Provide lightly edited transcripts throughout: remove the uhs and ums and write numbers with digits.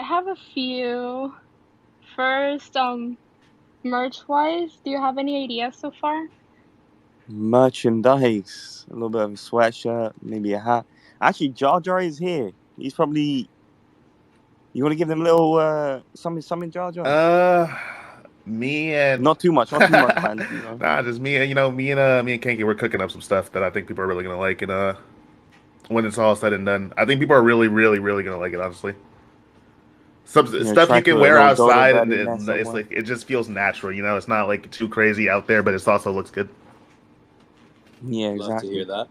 have a few. First, merch-wise, do you have any ideas so far? Merchandise, a little bit of a sweatshirt, maybe a hat. Actually, Jar Jar is here. He's probably. You want to give them a little something, Jar Jar? Me and Not too much, man. nah, just me and me and Kanki, we're cooking up some stuff that I think people are really gonna like, and when it's all said and done, I think people are really, really, really gonna like it. Honestly, some stuff Try you to can put a wear little dodo outside, bird and in there it's somewhere. like it just feels natural. It's not like too crazy out there, but it also looks good. Yeah, exactly. Love to hear that.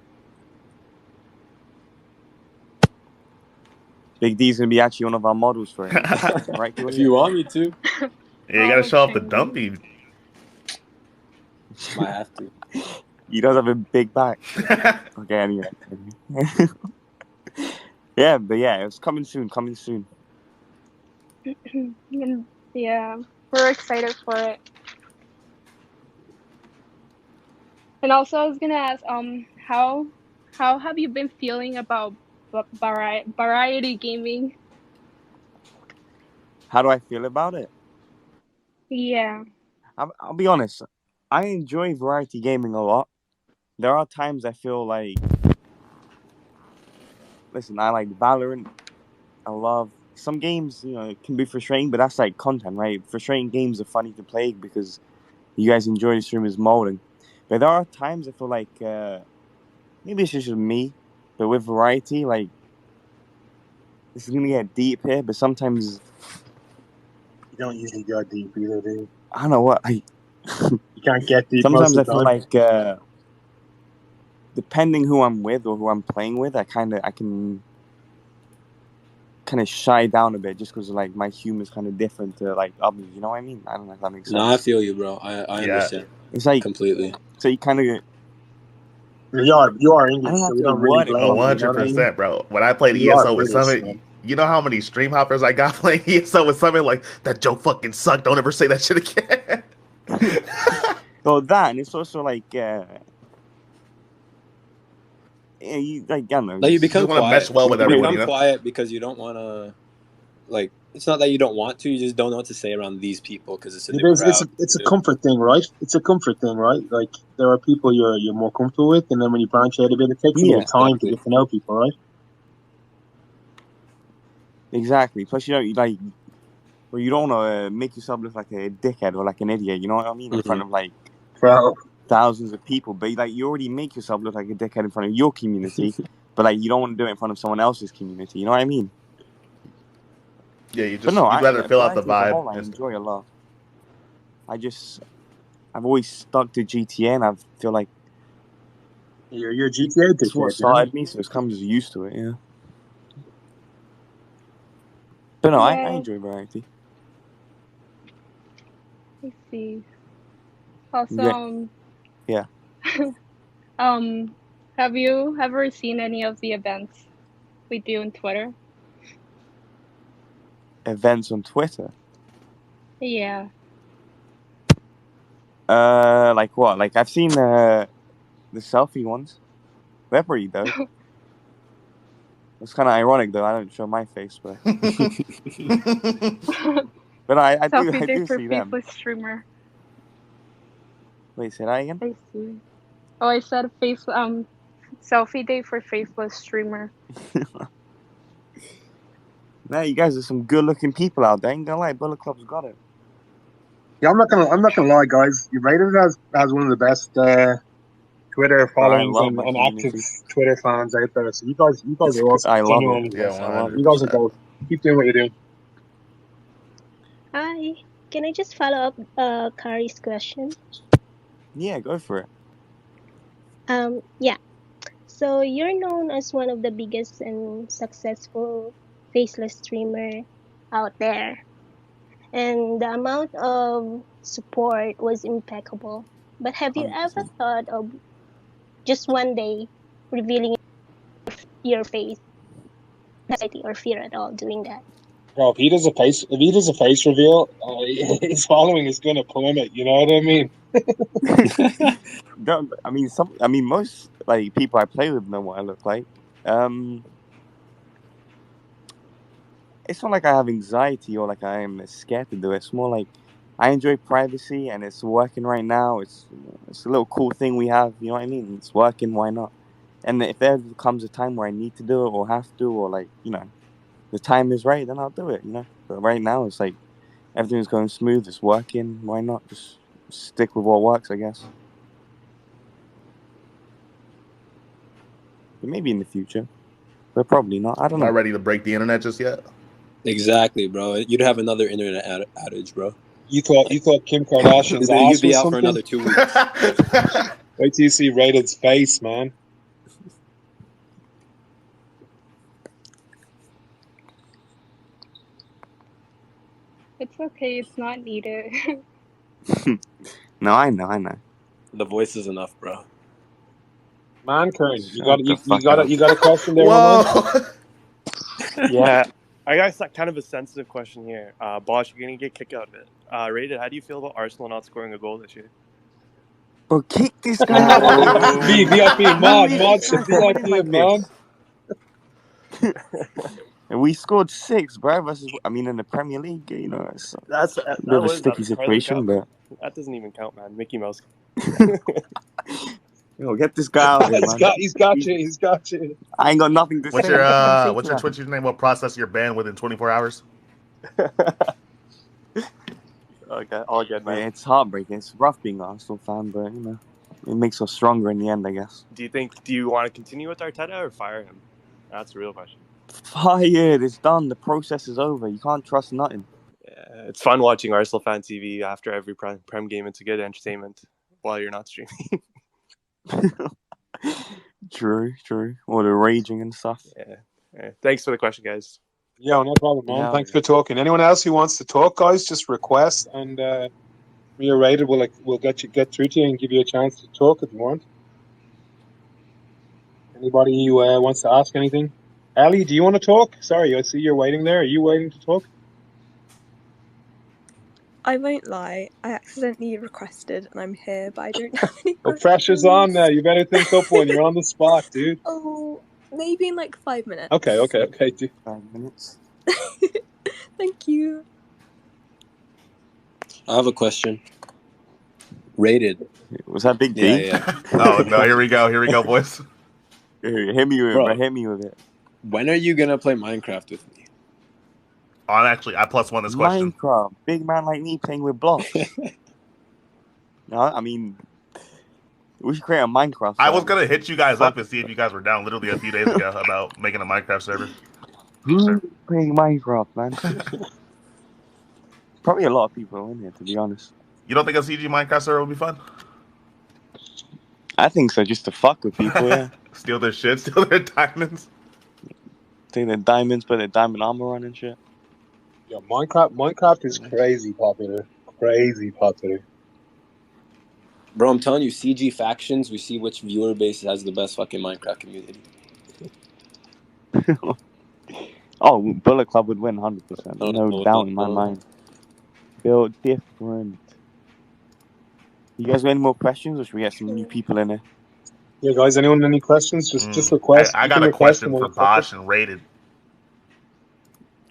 Big D's gonna be actually one of our models for it, right? If you want me to, Yeah, you gotta show off the dumpy. might have to. He does have a big back. Okay, anyway. Yeah, but yeah, it's coming soon. Yeah, we're excited for it. And also, I was gonna ask, how have you been feeling about variety gaming? How do I feel about it? Yeah. I'll be honest. I enjoy variety gaming a lot. There are times I feel like, listen, I like Valorant. I love some games. It can be frustrating, but that's like content, right? Frustrating games are funny to play because you guys enjoy the streamers molding. But there are times I feel like maybe it's just me, but with variety, like this is gonna get deep here. But sometimes you don't usually go deep either, do you? I don't know what You can't get deep. Sometimes most I of the feel time. like depending who I'm with or who I'm playing with, I can kind of shy down a bit just because like my humor is kind of different to like others. You know what I mean? I don't know if that makes sense. No, I feel you, bro. I understand. It's like completely. So you kind of. You are English, so we don't really blame you. 100%, bro. When I played ESO with Summit, you know how many stream hoppers I got playing ESO with Summit? Like, that joke fucking sucked. Don't ever say that shit again. So that, and it's also like, you like, I don't know. Like you become quiet. Mesh well with everyone, become quiet because you don't want to. Like, it's not that you don't want to. You just don't know what to say around these people because it's in the crowd. It's a comfort thing, right? It's a comfort thing, right? Like there are people you're more comfortable with, and then when you branch out a bit, it takes a bit of time to get to know people, right? Exactly. Plus, you don't want to make yourself look like a dickhead or like an idiot. You know what I mean? In front of like thousands of people, but like you already make yourself look like a dickhead in front of your community, but like you don't want to do it in front of someone else's community. You know what I mean? Yeah, you'd rather fill out the vibe. I enjoy a lot. I've always stuck to GTA, and I feel like you're GTA. It's what started me, so it's kind of just used to it. Yeah. But no, I enjoy variety. I see. Also, yeah. Have you ever seen any of the events we do on Twitter? Events on Twitter? Yeah. Like what? Like I've seen the selfie ones. They're pretty dope. It's kind of ironic though. I don't show my face, but but I do see them. Faceless streamer. Wait, say that again? I see. Oh, I said selfie day for faceless streamer. Now you guys are some good-looking people out there. Ain't gonna lie, Bullet Club's got it. Yeah, I'm not gonna lie, guys. Rated has one of the best Twitter followings and active Twitter fans out there. So you guys are awesome. I love it. Yeah, you guys are dope. Keep doing what you're doing. Hi, can I just follow up Kari's question? Yeah, go for it. Yeah. So you're known as one of the biggest and successful faceless streamer out there, and the amount of support was impeccable. But have you 100%. ever thought of just one day revealing your face, anxiety or fear at all doing that? Bro, if he does a face reveal, his following is gonna plummet. You know what I mean? Most like people I play with know what I look like. it's not like I have anxiety or like I am scared to do it. It's more like I enjoy privacy and it's working right now. It's a little cool thing we have. You know what I mean? It's working. Why not? And if there comes a time where I need to do it or have to, or like, you know, the time is right, then I'll do it, you know. But right now, it's like everything's going smooth. It's working. Why not just stick with what works, I guess. But maybe in the future, but probably not. I don't know. Not ready to break the internet just yet. Exactly, bro. You'd have another internet outage, bro. You thought Kim Kardashian's ass You'd be was out something? for another 2 weeks. Wait till you see Raided's face, man. It's okay. It's not needed. No, I know. The voice is enough, bro. Man, Kern, you Shut the fuck up. got a question there, Whoa! Yeah, I got kind of a sensitive question here. Bosch, you're gonna get kicked out of it. Rated, how do you feel about Arsenal not scoring a goal this year? Bro, kick this guy out. VIP, mod should VIP, man. And we scored 6, bro. Versus, I mean, in the Premier League, you know, it's That's a bit of a sticky situation, but that doesn't even count, man. Mickey Mouse. yo, get this guy out here, man. He's got you. I ain't got nothing to What's say. your Twitch username? What process your ban within 24 hours? Okay, all good, man. Yeah, it's heartbreaking. It's rough being an Arsenal fan, but you know, it makes us stronger in the end, I guess. Do you want to continue with Arteta or fire him? That's the real question. Fired. It's done. The process is over. You can't trust nothing. Yeah, it's fun watching Arsenal fan TV after every Prem game. It's a good entertainment while you're not streaming. True. All the raging and stuff. Yeah. Thanks for the question, guys. Yeah, no problem, man. Yeah. Thanks for talking. Anyone else who wants to talk, guys, just request, and me or Rated will get through to you and give you a chance to talk if you want. Anybody who wants to ask anything? Ali, do you want to talk? Sorry, I see you're waiting there. Are you waiting to talk? I won't lie, I accidentally requested and I'm here, but I don't have any The pressure's on questions. now. You better think up one. You're on the spot, dude. Oh, maybe in like 5 minutes. Okay, dude. 5 minutes. Thank you. I have a question. Rated. Was that Big D? Yeah. Oh no! Here we go, boys. Hit me with it, Bro. bro. Hit me with it. When are you gonna play Minecraft with me? Actually, I +1 this question. Minecraft. Big man like me playing with blocks. No, I mean, we should create a Minecraft. I was server. gonna hit you guys up and see if you guys were down literally a few days ago about making a Minecraft server. Who's playing Minecraft, man? Probably a lot of people in here, to be honest. You don't think a CG Minecraft server would be fun? I think so, just to fuck with people, yeah. Steal their shit, steal their diamonds. Take their diamonds, put their diamond armor on and shit. Yeah, Minecraft is crazy popular. Bro, I'm telling you, CG factions, we see which viewer base has the best fucking Minecraft community. Oh, Bullet Club would win 100%. No doubt in my no. mind. Built different. You guys got any more questions, or should we get some new people in here? Yeah, guys, anyone any questions? Just request. I You got can a request question them for on Bosch and Rated.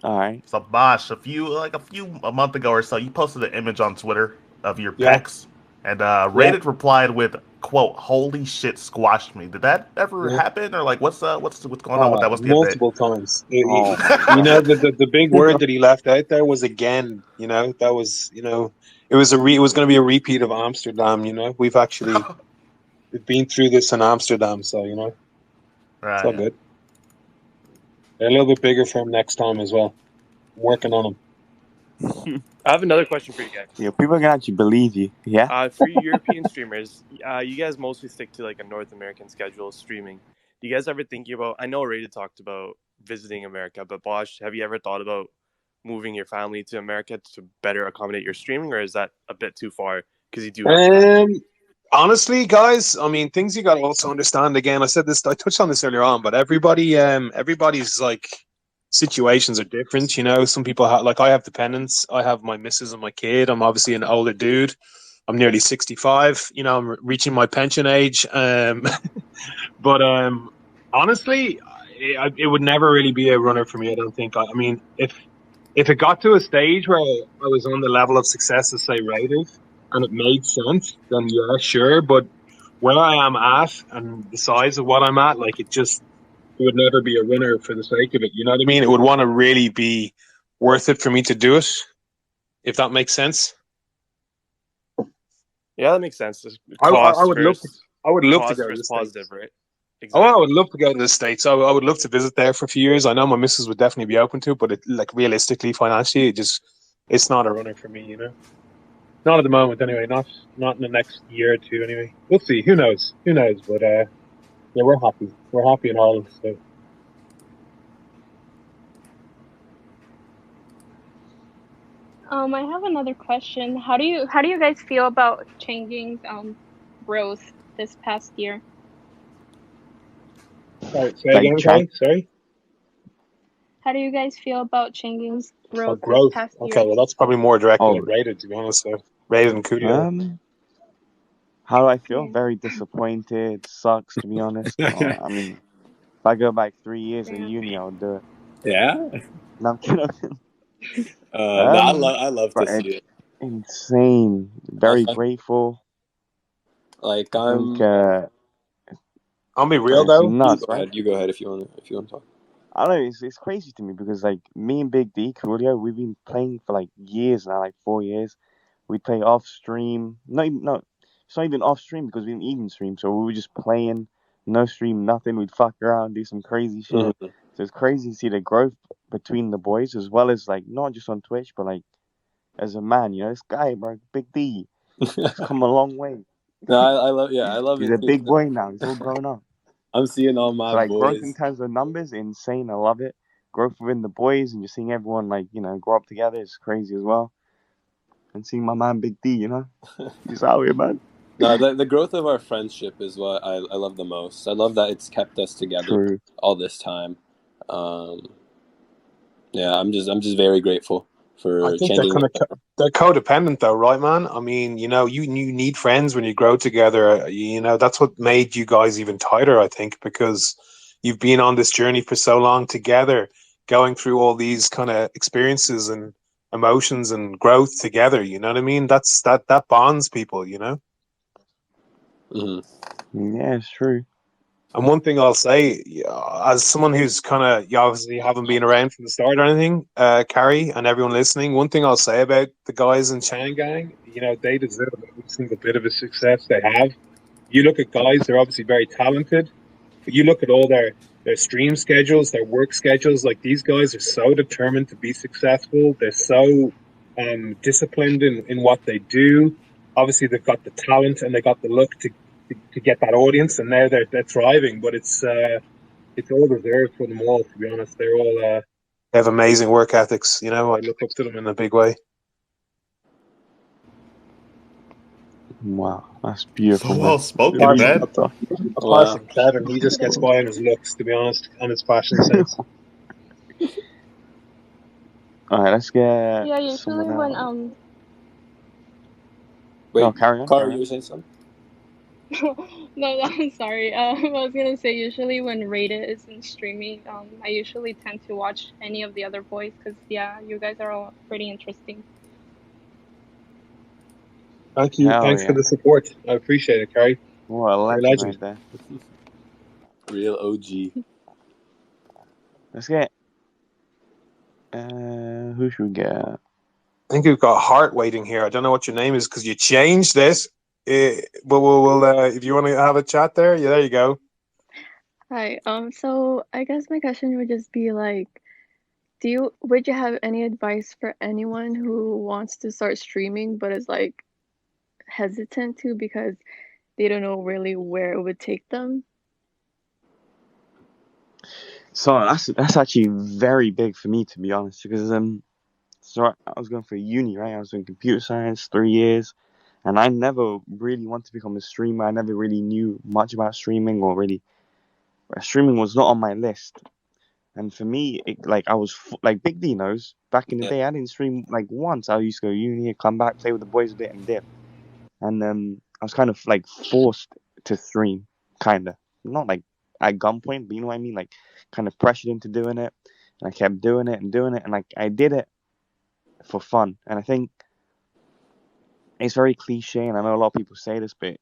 Alright. So Bosch, a month ago or so, you posted an image on Twitter of your Yeah. pecs, and Rated replied with quote, "Holy shit, squashed me." Did that ever happen, or like what's going on with that? What's the multiple times. You update? know, the big word that he left out there was again. You know, that was it was going to be a repeat of Amsterdam. You know, we've been through this in Amsterdam, so Right. it's all good. They're a little bit bigger for him next time as well. I'm working on them. I have another question for you guys. Yeah, people are gonna actually believe you. Yeah. For you European streamers, you guys mostly stick to like a North American schedule of streaming. Do you guys ever think about? I know Rated talked about visiting America, but Bosch, have you ever thought about moving your family to America to better accommodate your streaming, or is that a bit too far? Because you do. Honestly, guys, I mean, things you got to also understand. Again, I touched on this earlier on, but everybody's like situations are different. You know, some people have, like, I have dependents. I have my missus and my kid. I'm obviously an older dude. I'm nearly 65. You know, I'm reaching my pension age. But honestly, it would never really be a runner for me. I don't think. I mean, if if it got to a stage where I was on the level of success as say Raiders and it made sense, then yeah, sure. But where I am at and the size of what I'm at, like it would never be a winner for the sake of it. You know what I mean? It would want to really be worth it for me to do it, if that makes sense. Yeah, that makes sense. I Cost would love to. versus I would love to cost go to the versus States. positive, right? Oh, I would love to go to the States. I would love to visit there for a few years. I know my missus would definitely be open to it, but like realistically, financially, it's not a runner for me. You know, not at the moment anyway. Not in the next year or two anyway. We'll see. Who knows? Who knows? But yeah, we're happy. We're happy in Ireland. So. I have another question. How do you guys feel about changing growth this past year? Sorry, say again, Karen. Sorry. How do you guys feel about changing growth growth. this past year? Okay, well that's probably more directed at Rated, to be honest. So Rated and Coolio. How do I feel? Very disappointed. Sucks, to be honest. I mean, if I go back 3 years at uni, I would do it. Yeah. No, I'm kidding. No, I love to see it. Insane. Very grateful. Like I'll be real though. Nuts, You go ahead if you want to talk. I don't know. It's crazy to me because like me and Big D, Coolio, we've been playing for like years now, like 4 years. We play off stream. No, it's not even off stream because we didn't even stream. So we were just playing, no stream, nothing. We'd fuck around, do some crazy shit. Mm-hmm. So it's crazy to see the growth between the boys, as well as like not just on Twitch, but like as a man. You know, this guy, bro, Big D, he's come a long way. No, I love He's it. a big boy now. He's all grown up. I'm seeing all my like boys. Growth in terms of numbers, insane. I love it. Growth within the boys, and just seeing everyone like grow up together is crazy as well. And seeing my man Big D, he's out here, man. No, the growth of our friendship is what I love the most. I love that it's kept us together all this time. Yeah, I'm just very grateful for I think changing. they're codependent though, right, man? I mean, you need friends when you grow together. That's what made you guys even tighter, I think, because you've been on this journey for so long together, going through all these kind of experiences and emotions and growth together. You know what I mean? That bonds people. Mm-hmm. Yeah, it's true. And one thing I'll say, as someone who's kind of, you obviously haven't been around from the start or anything, Carrie and everyone listening, one thing I'll say about the guys in Shangang, they deserve every single bit of a success they have. You look at guys, they're obviously very talented, but you look at all their stream schedules, their work schedules, like these guys are so determined to be successful. They're so disciplined in what they do. Obviously, they've got the talent and they got the look to get that audience, and now they're thriving. But it's all reserved for them all. To be honest, they're all they have amazing work ethics. I look up to them in a big way. Wow, that's beautiful. So well spoken, man. Apart from Kevin, he just gets by on his looks, to be honest, and his fashion sense. All right, let's get. Yeah, usually when Wait, no, carry on. Carl, you were saying something? No, I'm sorry. I was gonna say usually when Rated isn't streaming, I usually tend to watch any of the other boys because you guys are all pretty interesting. Thank you. Thanks for the support. I appreciate it, Carrie. What a legend right there. Real OG. Let's get. Who should we get? I think we've got Heart waiting here. I don't know what your name is because you changed this. But we'll if you want to have a chat there, there you go. Hi. So I guess my question would just be like, would you have any advice for anyone who wants to start streaming but is like hesitant to because they don't know really where it would take them? So that's actually very big for me, to be honest, because so I was going for uni, right? I was doing computer science 3 years. And I never really wanted to become a streamer. I never really knew much about streaming, or really, streaming was not on my list. And for me, I was like Big D knows. Back in the day, I didn't stream like once. I used to go uni, come back, play with the boys a bit, and dip. And I was kind of like forced to stream, kind of not like at gunpoint, but you know what I mean, like kind of pressured into doing it. And I kept doing it, and like I did it, for fun. And I think it's very cliche, and I know a lot of people say this, but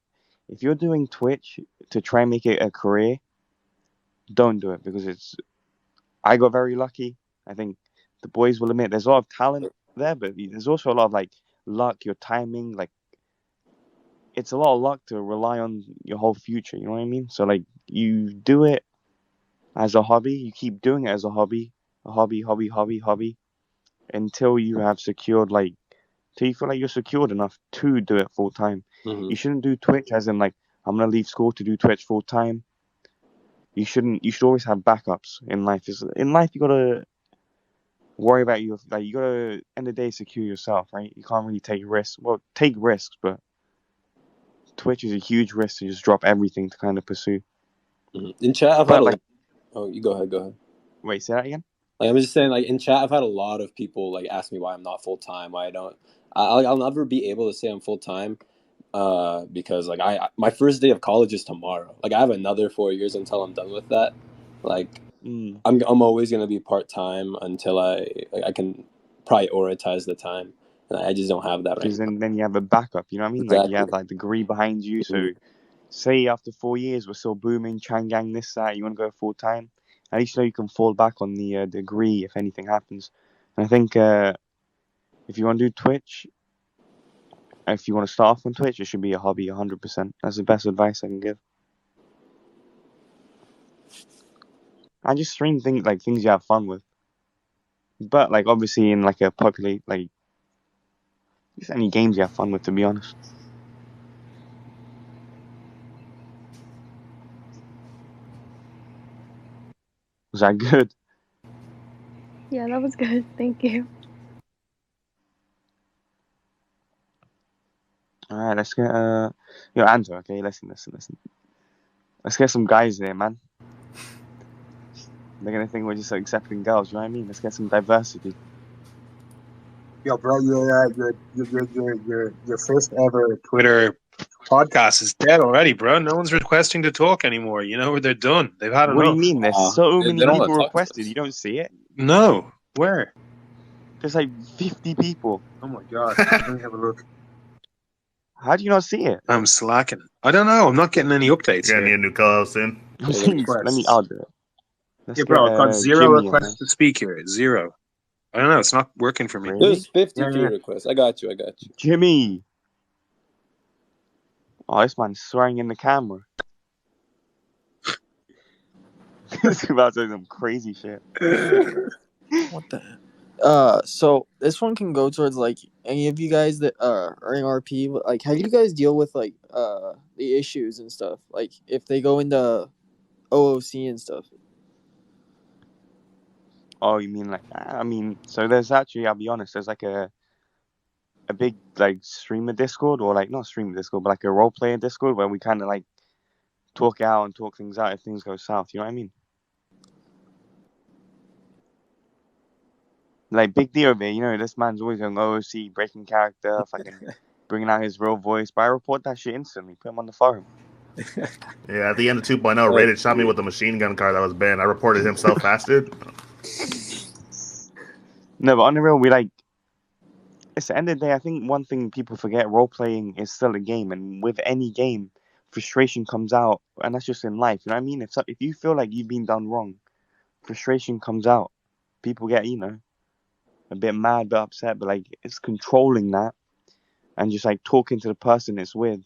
if you're doing Twitch to try and make it a career, don't do it, because I got very lucky. I think the boys will admit there's a lot of talent there, but there's also a lot of like luck, your timing, like it's a lot of luck to rely on your whole future. You know what I mean? So like you do it as a hobby, you keep doing it as a hobby, until you have secured till you feel like you're secured enough to do it full time. Mhm. You shouldn't do Twitch as in like I'm gonna leave school to do Twitch full time. You should always have backups in life. In life you gotta worry about you gotta end of the day secure yourself, right? You can't really take risks. Well, take risks, but Twitch is a huge risk to just drop everything to kind of pursue. Mhm. In chat, I've But had a like, oh, you go ahead. wait, say that again. Like I'm just saying, like in chat, I've had a lot of people like ask me why I'm not full time, why I don't. I'll never be able to say I'm full time, because like my first day of college is tomorrow. Like I have another 4 years until I'm done with that. Like I'm always gonna be part time until I can prioritize the time, and I just don't have that right Because now. then you have a backup. You know what I mean? Like you Exactly. have like degree behind you. So Mhm. say after 4 years we're still booming, Changang, this, that. You want to go full time? At least you know you can fall back on the degree if anything happens. And I think if you want to do Twitch, if you want to start off on Twitch, it should be a hobby, 100%. That's the best advice I can give. I just stream things you have fun with, but like obviously in like a populate like just any games you have fun with. To be honest, was that good? Yeah, that was good. Thank you. All right, let's get Andrew. Okay, listen. Let's get some guys there, man. They're gonna think we're just accepting girls. You know what I mean? Let's get some diversity. Yo, bro, your first ever Twitter podcast is dead already, bro. No one's requesting to talk anymore. You know, they're done. They've had What do you enough. mean? There's so They many don't people wanna talk to requested. us. You don't see it? No, where? There's like 50 people. Oh my god, let me have a look. How do you not see it? I'm slacking. I don't know. I'm not getting any updates You're gonna need here. a new co-host soon. I'll do it. Let's Yeah, bro, I've got get zero Jimmy in, requests man. to speak here. Zero. I don't know. It's not working for me. Really? There's 50 Yeah, few yeah. requests. I got you. Jimmy. Oh, this man's swearing in the camera. He's about to say some crazy shit. What the? So this one can go towards like any of you guys that are in RP. Like, how do you guys deal with like the issues and stuff? Like, if they go into OOC and stuff. Oh, you mean so there's actually, I'll be honest, there's like a big like streamer Discord, or like not streamer Discord, but like a role player Discord where we kind of like talk out and talk things out if things go south. You know what I mean? Like big deal over here. You know, this man's always going OOC, breaking character, fucking bringing out his real voice. But I report that shit instantly. Put him on the forum. Yeah, at the end of 2.0, Rated shot me with a machine gun car that was banned. I reported him self-fasted. No, but on the real, it's the end of the day. I think one thing people forget: role playing is still a game, and with any game, frustration comes out, and that's just in life. You know what I mean? If you feel like you've been done wrong, frustration comes out. People get a bit mad, a bit upset, but like it's controlling that, and just like talking to the person it's with,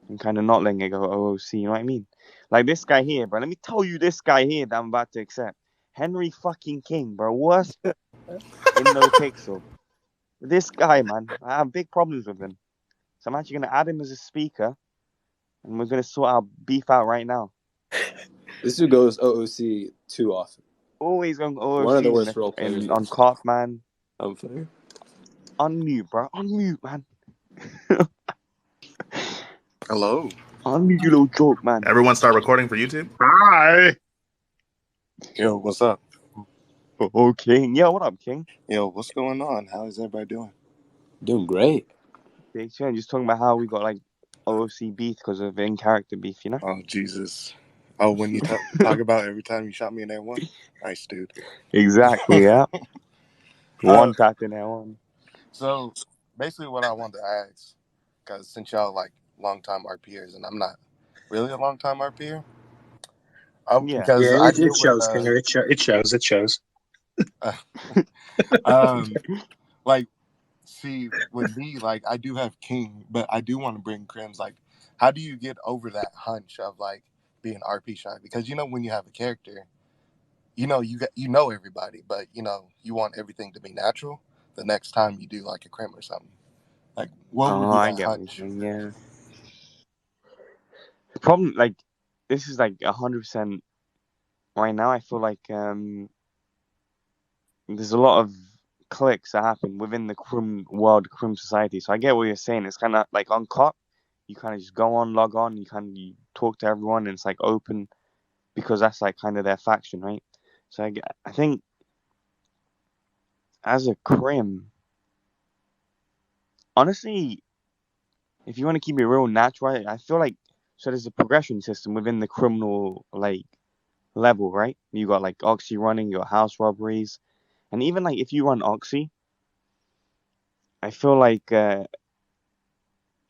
and kind of not letting it go OOC. You know what I mean? Like this guy here, bro. Let me tell you, this guy here that I'm about to accept, Henry fucking King, bro. Worst in No Pixel. This guy, man, I have big problems with him. So I'm actually gonna add him as a speaker, and we're gonna sort our beef out right now. This dude goes OOC too often. Always going OOC. One of the worst role players. On Cop, man. Unfair. Unmute, bro. Unmute, man. Hello. Unmute, you little joke, man. Everyone start recording for YouTube? Hi. Yo, what's up? Oh, King. Yo, what up, King? Yo, what's going on? How is everybody doing? Doing great. Big Chan, just talking about how we got like OOC beef because of in-character beef, you know? Oh, Jesus. Oh, when you talk about every time you shot me in A1? Nice, dude. Exactly, yeah. One tapped in that one. So basically, what I wanted to ask, because since y'all like longtime RPers, and I'm not really a longtime RPer, Yeah. because Yeah, I it deal with shows, Kinger. It shows. It shows. um, like, see, with me, like I do have King, but I do want to bring Crims. Like, how do you get over that hunch of like being RP shy? Because when you have a character, you know everybody, but you want everything to be natural. The next time you do like a Crim or something, like what would Oh, be I that get what you're hunch? saying. Yeah. The problem, like, this is like 100% right now. I feel like there's a lot of clicks that happen within the Crim world, Crim society. So I get what you're saying. It's kind of like on COP, you kind of just go on, log on, you talk to everyone, and it's like open because that's like kind of their faction, right? So I think as a Crim, honestly, if you want to keep it real natural, I feel like so there's a progression system within the criminal like level, right? You got like Oxy running, your house robberies, and even like if you run Oxy, I feel like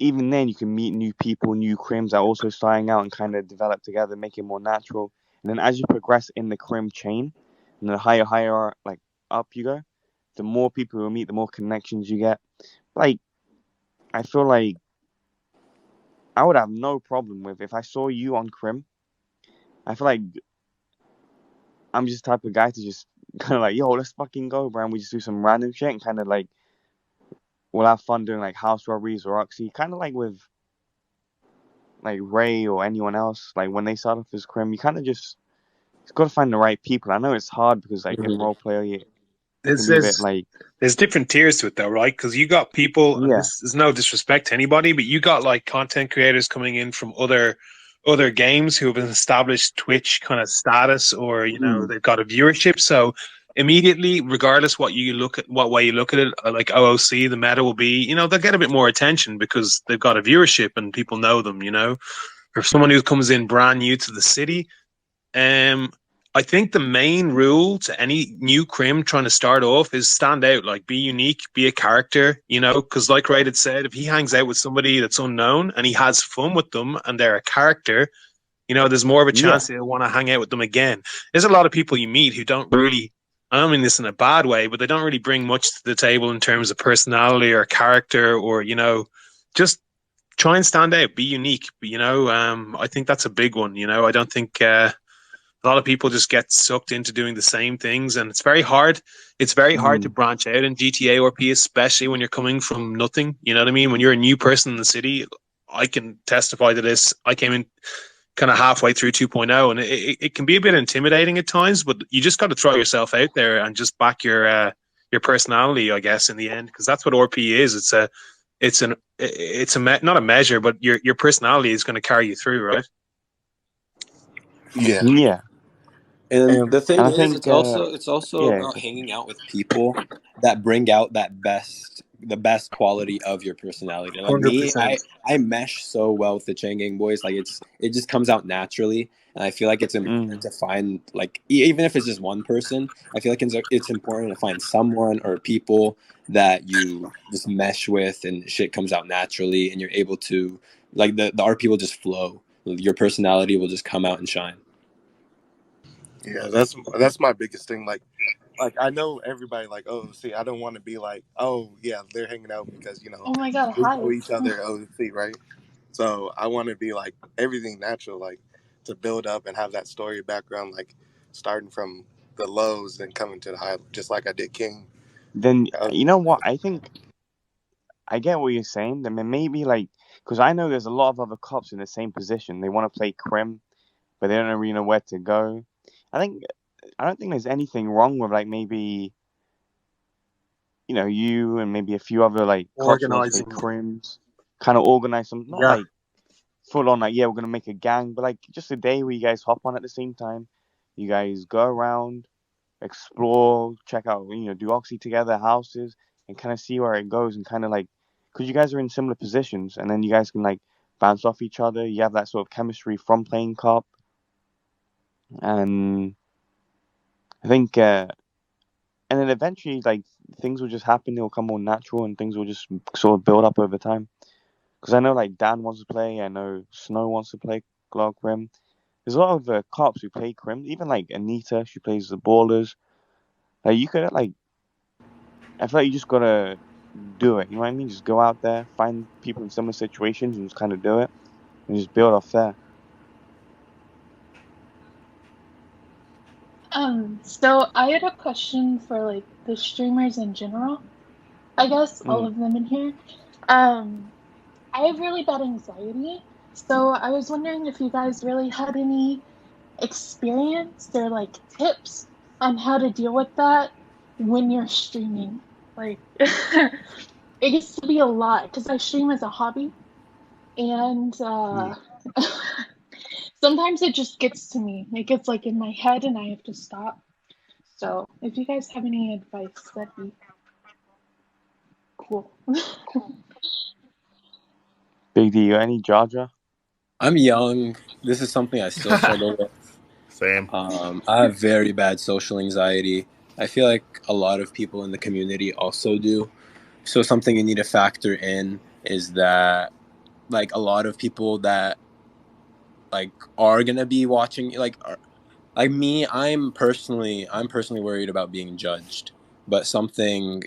even then you can meet new people, new crims that are also starting out and kind of develop together, make it more natural. And then as you progress in the crim chain, and the higher like up you go, the more people you meet, the more connections you get. Like I feel like I would have no problem with if I saw you on crim. I feel like I'm just the type of guy to just kind of like, yo, let's fucking go, bro. And we just do some random shit and kind of like we'll have fun doing like house robberies or Oxy, kind of like with like Ray or anyone else. Like when they start off as crim, you kind of just got to find the right people. I know it's hard because like in Mhm. role player, you can There's be a bit there's like there's different tiers to it though, right? Because you got people, and yeah, this is no disrespect to anybody, but you got like content creators coming in from other games who have an established Twitch kind of status, or mm, they've got a viewership. So immediately, regardless what way you look at it, like OOC, the meta will be, they'll get a bit more attention because they've got a viewership and people know them. For someone who comes in brand new to the city, um, I think the main rule to any new crim trying to start off is stand out, like be unique, be a character, because like Raid had said, if he hangs out with somebody that's unknown and he has fun with them and they're a character, there's more of a yeah, chance they'll want to hang out with them again. There's a lot of people you meet who don't really, I don't mean this in a bad way, but they don't really bring much to the table in terms of personality or character or, just try and stand out, be unique. I think that's a big one. I don't think a lot of people just get sucked into doing the same things, and it's very hard. It's very hard to mm, branch out in GTA or P, especially when you're coming from nothing. You know what I mean? When you're a new person in the city, I can testify to this. I came in kind of halfway through 2.0, and it can be a bit intimidating at times, but you just got to throw yourself out there and just back your personality, I guess, in the end, because that's what RP is. Not a measure, but your personality is going to carry you through, right? Yeah, yeah. And and the thing And I is, think it's also yeah, about hanging out with people that bring out the best quality of your personality. Like me, 100%. I mesh so well with the Chain Gang boys. Like it just comes out naturally, and I feel like it's important mm, to find like even if it's just one person, I feel like it's important to find someone or people that you just mesh with, and shit comes out naturally, and you're able to like the RP will just flow. Your personality will just come out and shine. yeah, that's my biggest thing. Like I know everybody like, oh, see, I don't want to be like, oh yeah, they're hanging out because Oh my god, we hi. know each other, OC, right? So I want to be like everything natural, like to build up and have that story background, like starting from the lows and coming to the high, just like I did King. then Uh, you know what? I think I get what you're saying. Then maybe like because I know there's a lot of other cops in the same position. They want to play crim, but they don't really know where to go. I think I don't think there's anything wrong with like maybe you and maybe a few other like cops who want to play Organizing. crims, kind of organize some, not Yeah. like full on like yeah we're gonna make a gang, but like just a day where you guys hop on at the same time, you guys go around, explore, check out, do Oxy together, houses, and kind of see where it goes, and kind of like because you guys are in similar positions, and then you guys can like bounce off each other. You have that sort of chemistry from playing cop, and I think and then eventually, like, things will just happen. They'll come more natural, and things will just sort of build up over time. Because I know, like, Dan wants to play. I know Snow wants to play Clark Rim. There's a lot of cops who play Crim. Even like Anita, she plays the Ballers. Like, you could like, I feel like you just gotta do it. You know what I mean? Just go out there, find people in similar situations, and just kind of do it, and just build off there. So I had a question for like the streamers in general. I guess all of them in here. I have really bad anxiety, so I was wondering if you guys really had any experience or like tips on how to deal with that when you're streaming. Like, it gets to be a lot because I stream as a hobby, and sometimes it just gets to me. It gets like in my head, and I have to stop. So, if you guys have any advice, that'd be cool. Big D, you got any Jaja? I'm young. This is something I still struggle with. Same. I have very bad social anxiety. I feel like a lot of people in the community also do. So something you need to factor in is that, like, a lot of people that like are gonna be watching, like me. I'm personally worried about being judged. But something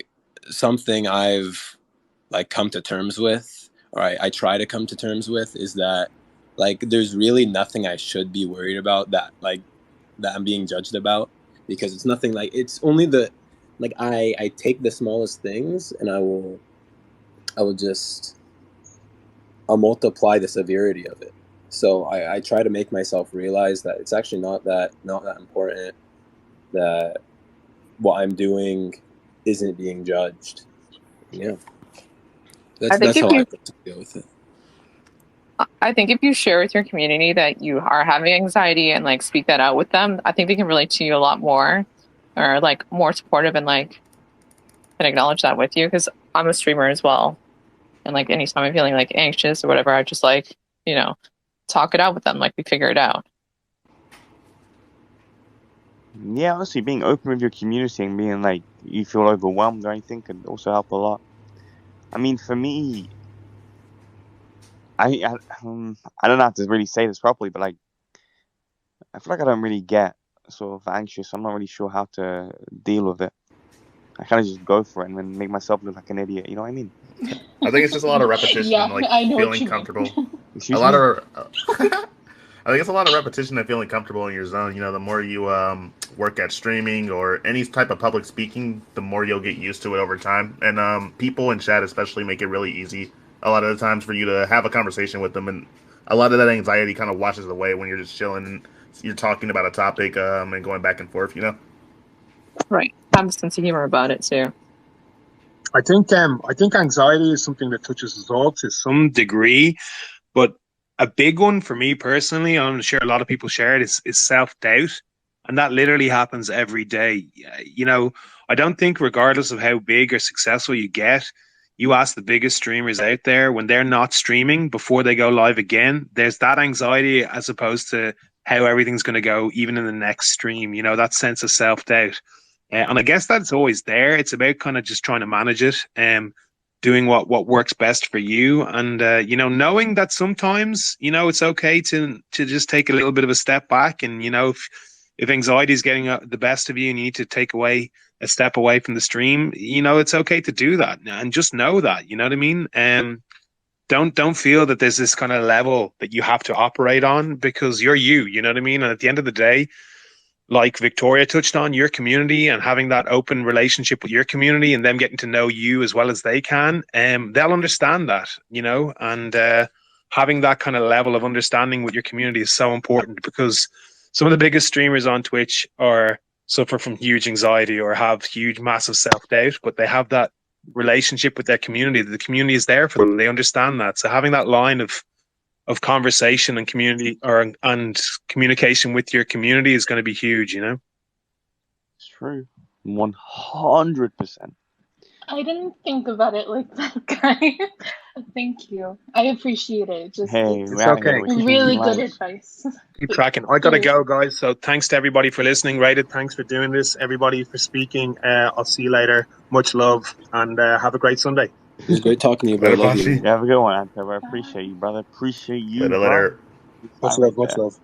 I've like come to terms with, or I try to come to terms with, is that like there's really nothing I should be worried about that I'm being judged about, because it's nothing. Like, it's only the like I take the smallest things and I'll multiply the severity of it. So I try to make myself realize that it's actually not that important, that what I'm doing isn't being judged. Yeah. That's how I deal with it. I think if you share with your community that you are having anxiety and like speak that out with them, I think they can relate to you a lot more, or like more supportive, and like can acknowledge that with you. Because I'm a streamer as well, and like anytime I'm feeling like anxious or whatever, I just like, you know, talk it out with them, like we figure it out. Yeah, honestly, being open with your community and being like you feel overwhelmed or anything could also help a lot. I mean, for me, I don't know how to really say this properly, but like, I feel like I don't really get sort of anxious. I'm not really sure how to deal with it. I kind of just go for it and then make myself look like an idiot. You know what I mean? I think it's just a lot of repetition Yeah, and like I know what feeling you comfortable. Excuse A lot me? of I think it's a lot of repetition and feeling comfortable in your zone. You know, the more you work at streaming or any type of public speaking, the more you'll get used to it over time. And people in chat especially make it really easy a lot of the times for you to have a conversation with them. And a lot of that anxiety kind of washes away when you're just chilling and you're talking about a topic and going back and forth, you know? Right. Have a sense of humor about it too. I think anxiety is something that touches us all to some degree, but a big one for me personally, I'm sure a lot of people share it, is self-doubt. And that literally happens every day. You know, I don't think regardless of how big or successful you get, you ask the biggest streamers out there when they're not streaming before they go live again, there's that anxiety as opposed to how everything's going to go even in the next stream, you know, that sense of self-doubt. And I guess that's always there. It's about kind of just trying to manage it, doing what works best for you, and you know, knowing that sometimes, you know, it's okay to just take a little bit of a step back, and you know, if anxiety is getting the best of you and you need to take a step away from the stream, you know, it's okay to do that, and just know that, you know what I mean. Don't feel that there's this kind of level that you have to operate on, because you're you know what I mean. And at the end of the day, like Victoria touched on, your community and having that open relationship with your community and them getting to know you as well as they can, they'll understand that, you know, and having that kind of level of understanding with your community is so important, because some of the biggest streamers on Twitch suffer from huge anxiety or have huge, massive self-doubt, but they have that relationship with their community. The community is there for them. They understand that. So having that line of conversation and community and communication with your community is going to be huge, you know. It's true, 100%. I didn't think about it like that, guy. Thank you. I appreciate it. Just Hey, it's It's okay. we're keeping really you good live. advice. Keep cracking. I gotta go, guys. So thanks to everybody for listening. Rated, thanks for doing this. Everybody for speaking. I'll see you later. Much love, and have a great Sunday. It was great talking to you, bro. Later, Love you. Bashi. You have a good one, Antev. I appreciate you, brother. Appreciate you, Later, bro. later. Much Time love. right Much there. love.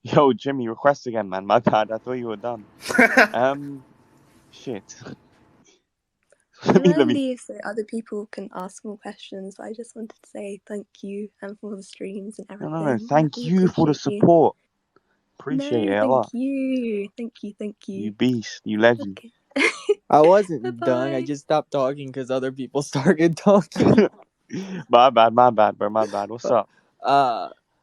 Yo, Jimmy, request again, man. My bad. I thought you were done. Shit. I'm let gonna me. leave so other people can ask more questions, but I just wanted to say thank you and for the streams and everything. No. Thank I you for the appreciate you. support. Appreciate No, it a thank lot. you. Thank you. You beast. You legend. Okay. I wasn't done. I Bye-bye. just stopped talking because other people started talking. My bad, bro. My bad. What's up?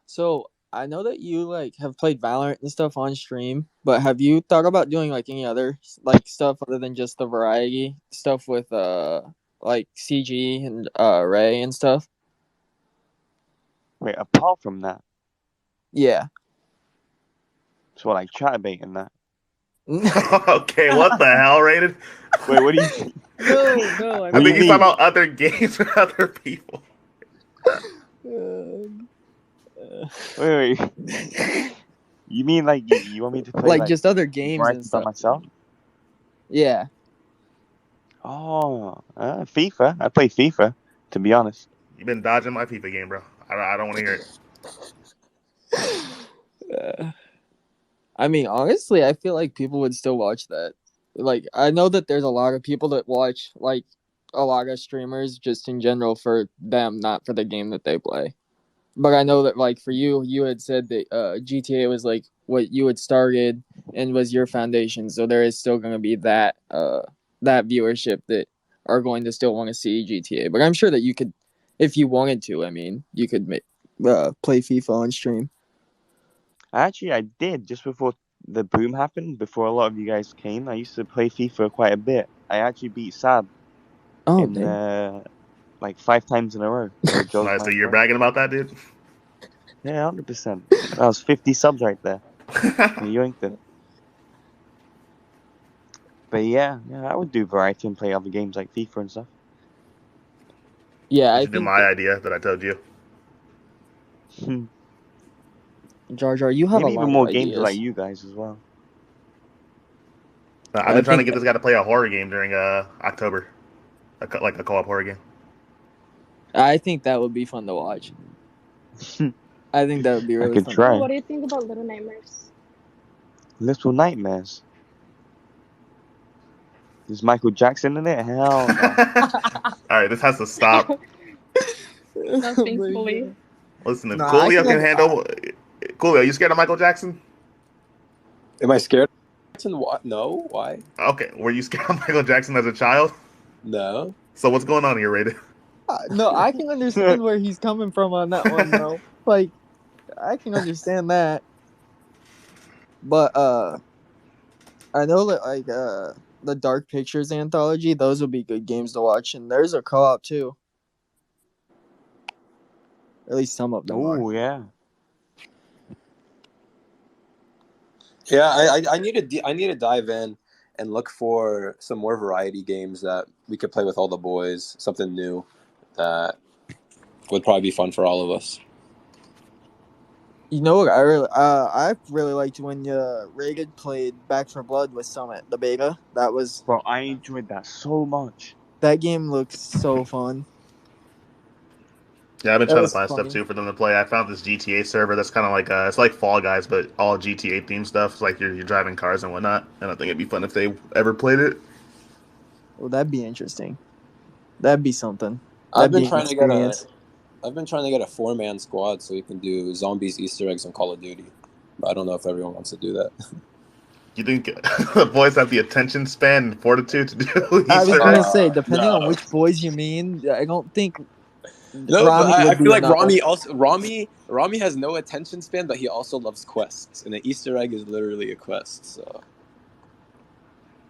So I know that you like have played Valorant and stuff on stream, but have you thought about doing like any other like stuff other than just the variety stuff with like CG and Ray and stuff? Wait, apart from that, Yeah. so like chatbait and that. Okay, what the hell, Rated? Wait, what do you think? No. I What do think you he's talking mean? about other games with other people. Wait. You mean like you want me to play like just other games variety and by stuff. myself? Yeah. Oh, FIFA. I play FIFA, to be honest. You've been dodging my FIFA game, bro. I don't want to hear it. I mean, honestly, I feel like people would still watch that. Like, I know that there's a lot of people that watch, like, a lot of streamers just in general for them, not for the game that they play. But I know that, like, for you, you had said that GTA was, like, what you had started and was your foundation. So there is still going to be that that viewership that are going to still want to see GTA. But I'm sure that you could, if you wanted to, I mean, you could play FIFA on stream. Actually, I did just before the boom happened. Before a lot of you guys came, I used to play FIFA quite a bit. I actually beat Sab in like 5 times in a row. So Joe's Nice, my so you're friend. bragging about that, dude? Yeah, 100%. That was 50 subs right there. You yoinked it. But yeah, I would do variety and play other games like FIFA and stuff. Yeah, You I should do think my idea that I told you. Jar Jar, you have Maybe a even lot more of games ideas. like you guys as well. I've been trying to get this guy to play a horror game during October, like a co-op horror game. I think that would be fun to watch. I think that would be really I could fun. try. What do you think about Little Nightmares? Little Nightmares. Is Michael Jackson in it? Hell no. Alright, this has to stop. Not thankfully. Listen, if Nah, Coolio I can can- handle... Coolio, you scared of Michael Jackson? Am I scared? No. Why? Okay, were you scared of Michael Jackson as a child? No. So what's going on here, Rated? No, I can understand where he's coming from on that one, though. Like, I can understand that. But, I know that, like, the Dark Pictures anthology, those would be good games to watch. And there's a co-op, too. At least some of them are. Oh, yeah. Yeah, I need to dive in and look for some more variety games that we could play with all the boys. Something new that would probably be fun for all of us. You know what? I really liked when Reagan played Back 4 Blood with Summit, the beta. That was... Bro, I enjoyed that so much. That game looks so fun. Yeah, I've been That trying to was find funny. stuff too for them to play. I found this GTA server that's kind of like it's like Fall Guys, but all GTA themed stuff. It's like you're driving cars and whatnot. And I think it'd be fun if they ever played it. Well, that'd be interesting. That'd be something. I've That'd be been an trying to get experience. a 4-man squad so we can do zombies, Easter eggs, and Call of Duty. But I don't know if everyone wants to do that. You think the boys have the attention span and fortitude to do I was Easter gonna eggs? say, depending no. on which boys you mean, I don't think No, Rami but I would be feel like enough. Rami has no attention span, but he also loves quests, and an Easter egg is literally a quest. So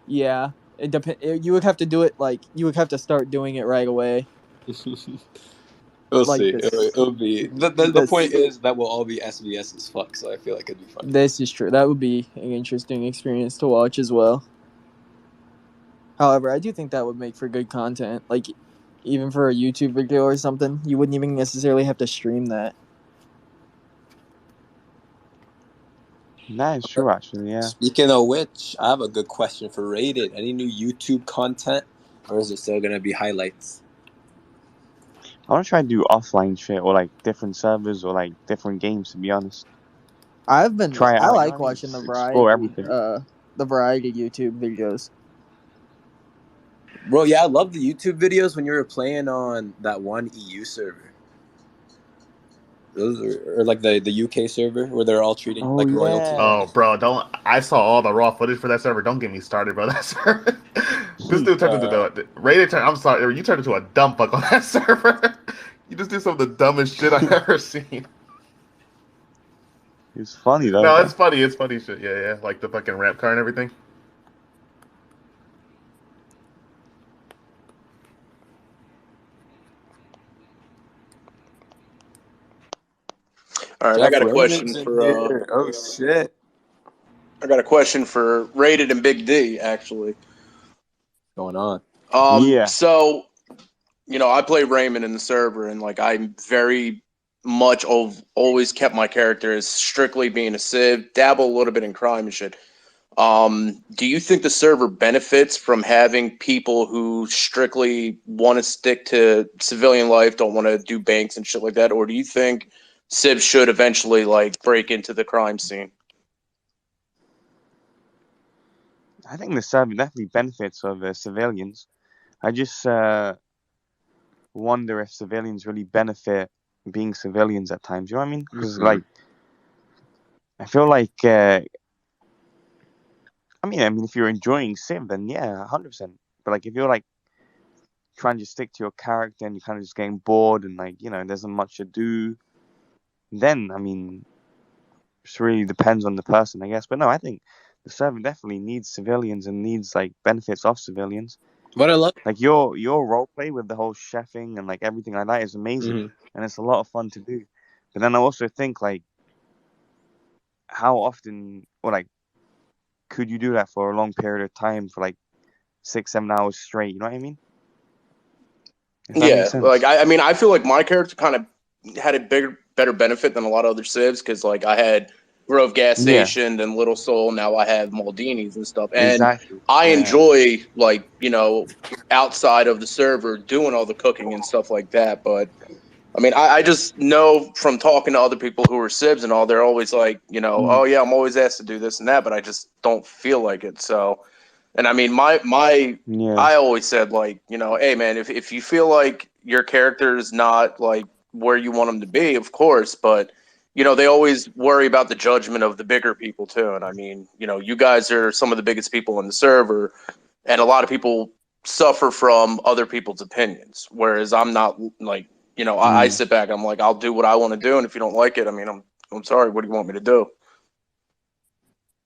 Yeah, it you would have to do it like you would have to start doing it right away. we'll Like see. this. It'll be the This. point is that we'll all be SVS as fuck. So I feel like it'd be fun. This is true. That would be an interesting experience to watch as well. However, I do think that would make for good content. Like, even for a YouTube video or something. You wouldn't even necessarily have to stream that. That is true, actually. Yeah. Speaking of which, I have a good question for Rated. Any new YouTube content, or is it still gonna be highlights? I want to try to do offline shit or like different servers or like different games. To be honest, I try it out. You know like what I mean? watching the Explore variety everything. YouTube videos. Bro, yeah, I love the YouTube videos when you were playing on that one EU server. Those are, or like the UK server where they're all treating Oh like royalty. yeah. Oh, bro, don't. I saw all the raw footage for that server. Don't get me started, bro. That server. This dude turned into the Rated. I'm sorry, you turned into a dumb fuck on that server. You just did some of the dumbest shit I've ever seen. It's funny though. No, it's funny. It's funny shit. Yeah, yeah. Like the fucking ramp car and everything. All right, I got a question for. Oh shit! I got a question for Rated and Big D. Actually, going on? Yeah. So, I play Raymond in the server, and like I'm very much always kept my character as strictly being a civ, dabble a little bit in crime and shit. Do you think the server benefits from having people who strictly want to stick to civilian life, don't want to do banks and shit like that, or do you think Civ should eventually like break into the crime scene? I think the server definitely benefits of civilians. I just wonder if civilians really benefit being civilians at times. You know what I mean? Because like, I feel like, I mean, if you're enjoying Civ, then yeah, 100%. But like, if you're like trying to stick to your character and you're kind of just getting bored and like, there isn't much to do, then I mean, it really depends on the person, I guess. But no, I think the server definitely needs civilians and needs like benefits of civilians. What I love, like your role play with the whole chefing and like everything like that is amazing, and it's a lot of fun to do. But then I also think like, how often or like, could you do that for a long period of time for like 6-7 hours straight? You know what I mean? Yeah, like I feel like my character kind of had a better benefit than a lot of other civs because like I had Grove Gas Station, then Little Soul, now I have Maldini's and stuff, and I enjoy like outside of the server doing all the cooking and stuff like that. But I mean, I just know from talking to other people who are civs and all, they're always like, oh yeah, I'm always asked to do this and that, but I just don't feel like it. So. And I mean, I always said like, hey man, if you feel like your character is not like where you want them to be, of course, but they always worry about the judgment of the bigger people too. And I mean, you guys are some of the biggest people in the server, and a lot of people suffer from other people's opinions. Whereas I'm not like, I sit back, I'm like, I'll do what I want to do, and if you don't like it, I mean, I'm sorry. What do you want me to do?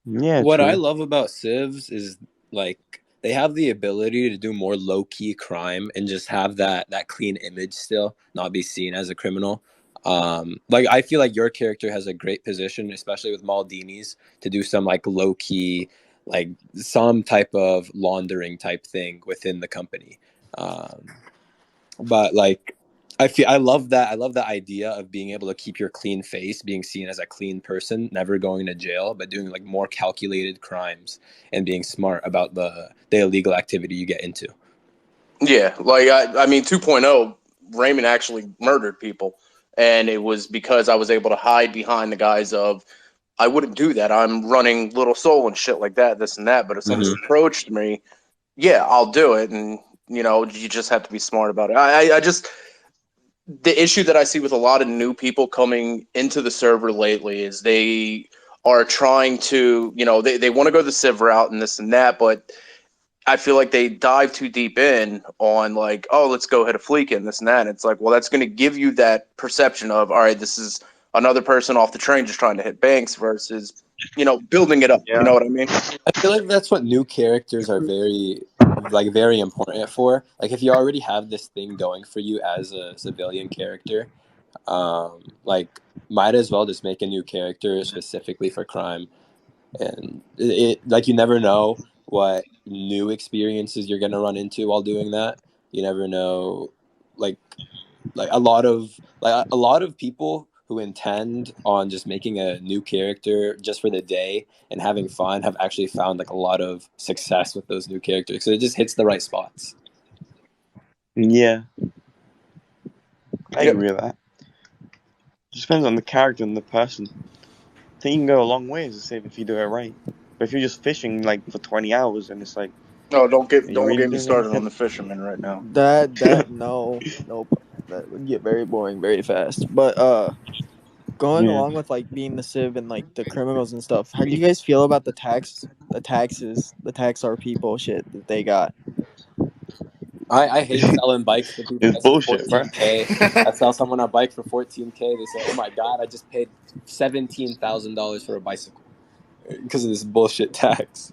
Yeah. What I love about civs is like they have the ability to do more low-key crime and just have that clean image still, not be seen as a criminal. Like I feel like your character has a great position, especially with Maldini's, to do some like low-key, like some type of laundering type thing within the company. But like I love that idea of being able to keep your clean face, being seen as a clean person, never going to jail, but doing like more calculated crimes and being smart about the illegal activity you get into. Yeah, like I mean 2.0, Raymond actually murdered people, and it was because I was able to hide behind the guise of I wouldn't do that. I'm running Little Soul and shit like that, this and that. But if someone's approached me, yeah, I'll do it, and you just have to be smart about it. I just the issue that I see with a lot of new people coming into the server lately is they are trying to, they want to go the civ route and this and that, but I feel like they dive too deep in on like, oh, let's go hit a fleek and this and that. And it's like, well, that's going to give you that perception of, all right, this is another person off the train just trying to hit banks versus, building it up. You know what I mean? I feel like that's what new characters are very important for. Like if you already have this thing going for you as a civilian character, like might as well just make a new character specifically for crime. And it like you never know what new experiences you're gonna run into while doing that. You never know like a lot of people who intend on just making a new character just for the day and having fun have actually found like a lot of success with those new characters. So it just hits the right spots. Yeah, I agree with that. Just depends on the character and the person. I think you can go a long way as a save if you do it right. But if you're just fishing like for 20 hours and it's like, no, don't get really me started on the fisherman right now. No, nope. That would get very boring very fast. But going along with like being the civ and like the criminals and stuff, how do you guys feel about the tax RP bullshit that they got? I hate selling bikes to people. It's bullshit, bro. I sell someone a bike for $14,000. They say, "Oh my god, I just paid $17,000 for a bicycle because of this bullshit tax."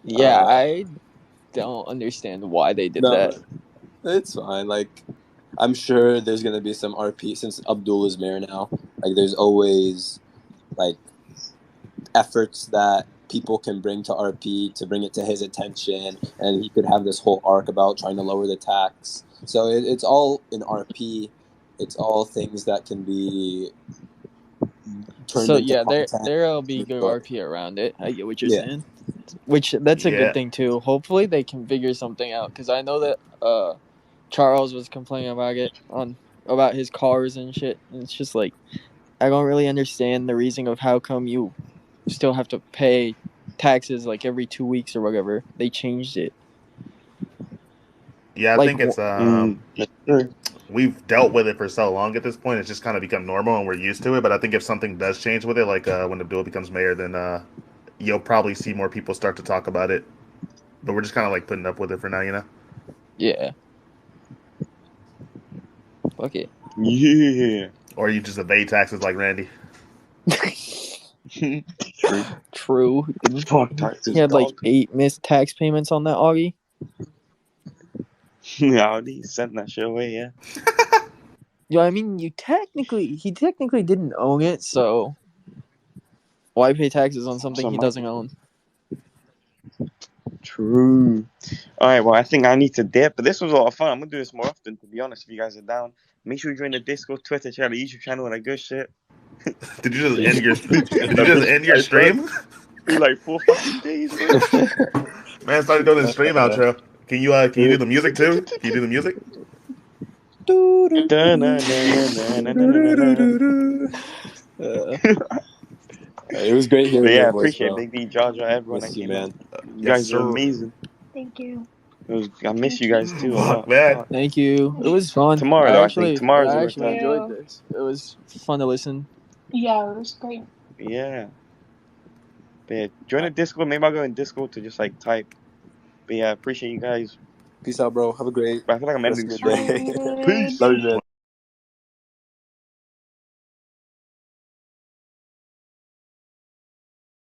Yeah, I don't understand why they did that. It's fine. Like, I'm sure there's gonna be some RP since Abdul is mayor now. Like, there's always like efforts that people can bring to RP to bring it to his attention, and he could have this whole arc about trying to lower the tax. So it's all in RP. It's all things that can be turned into content. there'll be good RP around it. I get what you're saying. That's a good thing too. Hopefully they can figure something out, because I know that Charles was complaining about his cars and shit. And it's just like, I don't really understand the reason of how come you still have to pay taxes like every 2 weeks or whatever. They changed it. Yeah, I think it's we've dealt with it for so long at this point. It's just kind of become normal and we're used to it. But I think if something does change with it, like when Abdul becomes mayor, then you'll probably see more people start to talk about it. But we're just kind of like putting up with it for now, you know? Yeah. Fuck it. Yeah. Or you just evade taxes like Randy. True. He had like 8 missed tax payments on that Augie. Yeah, he sent that shit away, yeah. Yeah, I mean, he technically didn't own it, so why pay taxes on something he doesn't own? True. Alright, well, I think I need to dip, but this was a lot of fun. I'm gonna do this more often, to be honest, if you guys are down. Make sure you join the Discord, Twitter channel, YouTube channel, and that good shit. Did you just end your stream? Be like 4 fucking days, bro. Man, started doing the stream outro. Can you do the music too? Can you do the music? It was great hearing I your voice, appreciate bro. Big D, Jar Jar, everyone. Miss you, man. You guys are amazing. Thank you. I miss you guys too a lot. Man. Thank you. It was fun. Tomorrow, though, I think. Tomorrow's I the actually time. enjoyed this. It was fun to listen. Yeah, it was great. Yeah. But yeah, join the Discord. Maybe I'll go in Discord to just like type. But yeah, appreciate you guys. Peace out, bro. Have a great I feel like I'm ending rest the of your stream. day. Peace. Love you, man.